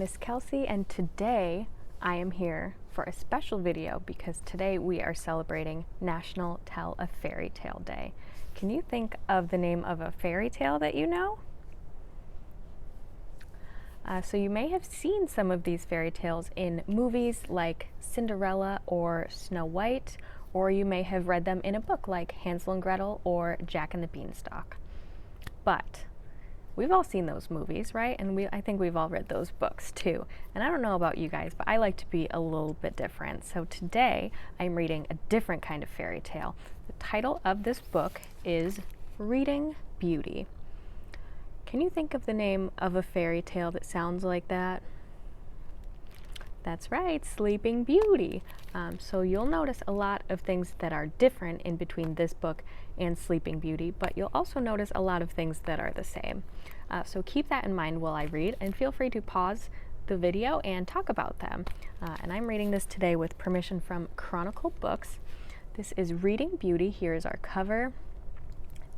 name is Kelsie, and today I am here for a special video because today we are celebrating National Tell a Fairy Tale Day. Can you think of the name of a fairy tale that you know? So you may have seen some of these fairy tales in movies like Cinderella or Snow White, or you may have read them in a book like Hansel and Gretel or Jack and the Beanstalk. But we've all seen those movies, right? And I think we've all read those books too. And I don't know about you guys, but I like to be a little bit different. So today I'm reading a different kind of fairy tale. The title of this book is Reading Beauty. Can you think of the name of a fairy tale that sounds like that? That's right, Sleeping Beauty. So you'll notice a lot of things that are different in between this book and Sleeping Beauty, but you'll also notice a lot of things that are the same. So keep that in mind while I read, and feel free to pause the video and talk about them. And I'm reading this today with permission from Chronicle Books. This is Reading Beauty. Here is our cover.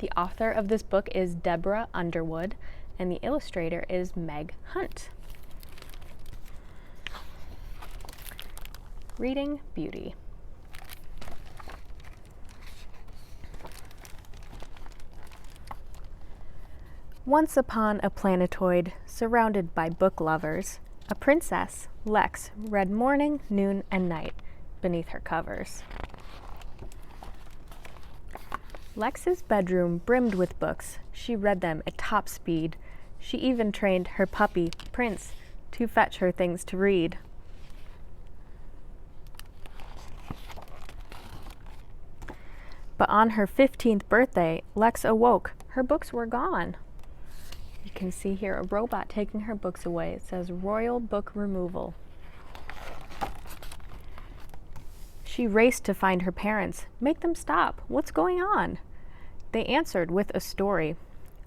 The author of this book is Deborah Underwood, and the illustrator is Meg Hunt. Reading Beauty. Once upon a planetoid surrounded by book lovers, a princess, Lex, read morning, noon, and night beneath her covers. Lex's bedroom brimmed with books. She read them at top speed. She even trained her puppy, Prince, to fetch her things to read. But on her 15th birthday, Lex awoke. Her books were gone. You can see here a robot taking her books away. It says Royal Book Removal. She raced to find her parents. Make them stop. What's going on? They answered with a story.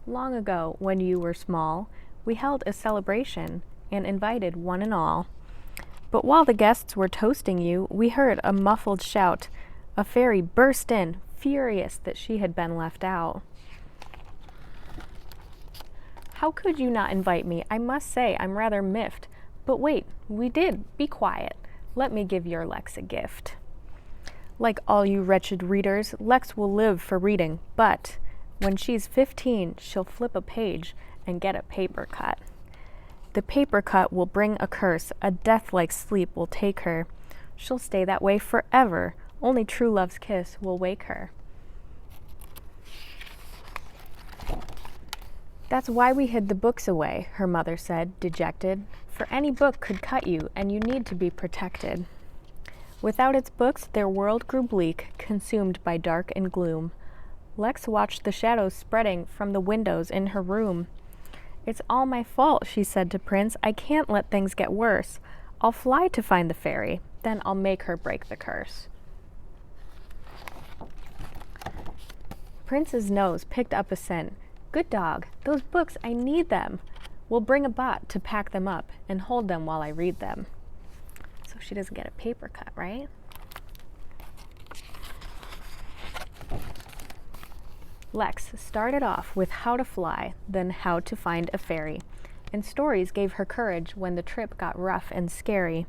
Long ago, when you were small, we held a celebration and invited one and all. But while the guests were toasting you, we heard a muffled shout. A fairy burst in, furious that she had been left out. How could you not invite me? I must say I'm rather miffed. But wait, we did. Be quiet. Let me give your Lex a gift. Like all you wretched readers, Lex will live for reading, but when she's 15, she'll flip a page and get a paper cut. The paper cut will bring a curse. A death-like sleep will take her. She'll stay that way forever. Only true love's kiss will wake her. That's why we hid the books away, her mother said, dejected. For any book could cut you, and you need to be protected. Without its books, their world grew bleak, consumed by dark and gloom. Lex watched the shadows spreading from the windows in her room. It's all my fault, she said to Prince. I can't let things get worse. I'll fly to find the fairy, then I'll make her break the curse. Prince's nose picked up a scent. Good dog, those books, I need them. We'll bring a bot to pack them up and hold them while I read them. So she doesn't get a paper cut, right? Lex started off with how to fly, then how to find a fairy, and stories gave her courage when the trip got rough and scary.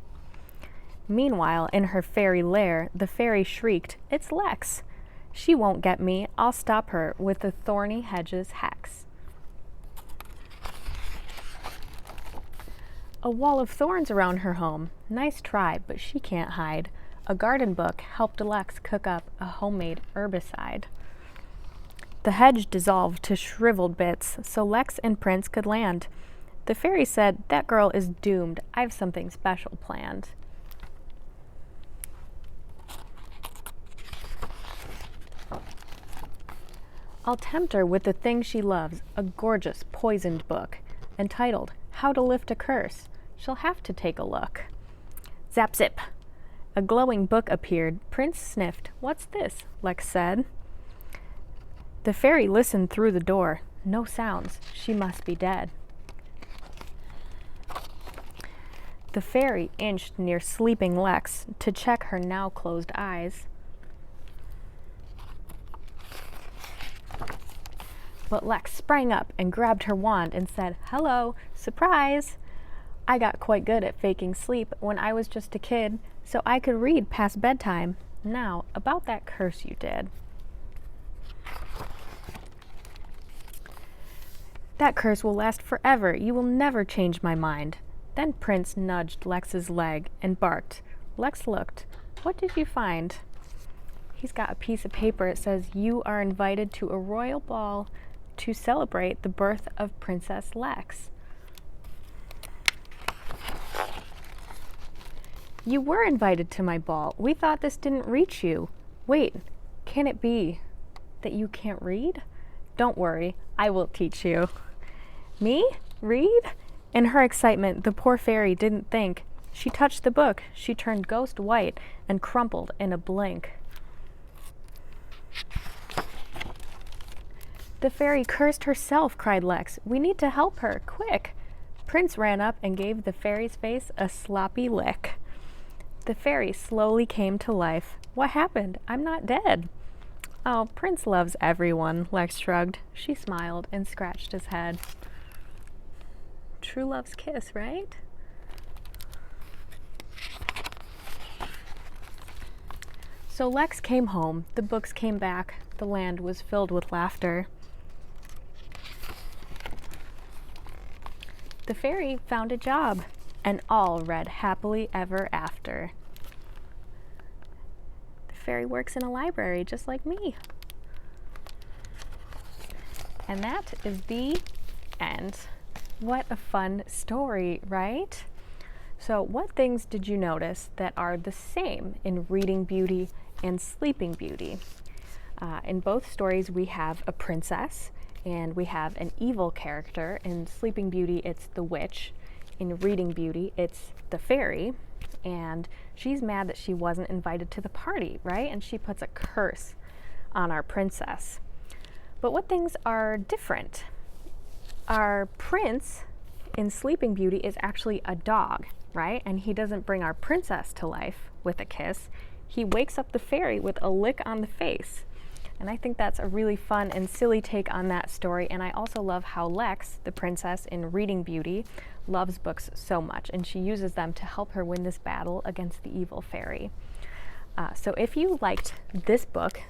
Meanwhile, in her fairy lair, the fairy shrieked, "It's Lex! She won't get me. I'll stop her with the thorny hedges hex." A wall of thorns around her home. Nice try, but she can't hide. A garden book helped Lex cook up a homemade herbicide. The hedge dissolved to shriveled bits so Lex and Prince could land. The fairy said, "That girl is doomed. I've something special planned." I'll tempt her with the thing she loves, a gorgeous poisoned book, entitled How to Lift a Curse. She'll have to take a look. Zap zip! A glowing book appeared. Prince sniffed. "What's this?" Lex said. The fairy listened through the door. No sounds. She must be dead. The fairy inched near sleeping Lex to check her now closed eyes. But Lex sprang up and grabbed her wand and said, "Hello, surprise!" I got quite good at faking sleep when I was just a kid, so I could read past bedtime. Now, about that curse you did. That curse will last forever. You will never change my mind. Then Prince nudged Lex's leg and barked. Lex looked. What did you find? He's got a piece of paper. It says, you are invited to a royal ball to celebrate the birth of Princess Lex. You were invited to my ball. We thought this didn't reach you. Wait, can it be that you can't read? Don't worry, I will teach you. Me? Read? In her excitement, the poor fairy didn't think. She touched the book. She turned ghost white and crumpled in a blink. The fairy cursed herself, cried Lex. We need to help her, quick. Prince ran up and gave the fairy's face a sloppy lick. The fairy slowly came to life. What happened? I'm not dead. Oh, Prince loves everyone, Lex shrugged. She smiled and scratched his head. True love's kiss, right? So Lex came home, the books came back, the land was filled with laughter. The fairy found a job, and all read happily ever after. The fairy works in a library just like me. And that is the end. What a fun story, right? So what things did you notice that are the same in Reading Beauty and Sleeping Beauty? In both stories we have a princess and we have an evil character. In Sleeping Beauty it's the witch. In Reading Beauty it's the fairy, and she's mad that she wasn't invited to the party, right? And she puts a curse on our princess. But what things are different? Our prince in Sleeping Beauty is actually a dog, right? And he doesn't bring our princess to life with a kiss. He wakes up the fairy with a lick on the face. And I think that's a really fun and silly take on that story. And I also love how Lex, the princess in Reading Beauty, loves books so much, and she uses them to help her win this battle against the evil fairy. So if you liked this book,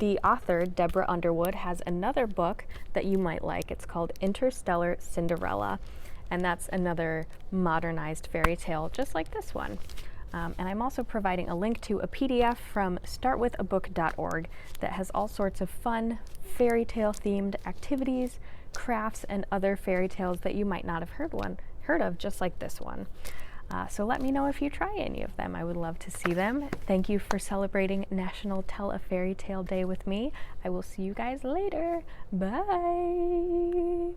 the author, Deborah Underwood, has another book that you might like. It's called Interstellar Cinderella, and that's another modernized fairy tale just like this one. And I'm also providing a link to a PDF from startwithabook.org that has all sorts of fun fairy tale themed activities, crafts, and other fairy tales that you might not have heard of, just like this one. So let me know if you try any of them. I would love to see them. Thank you for celebrating National Tell a Fairy Tale Day with me. I will see you guys later. Bye!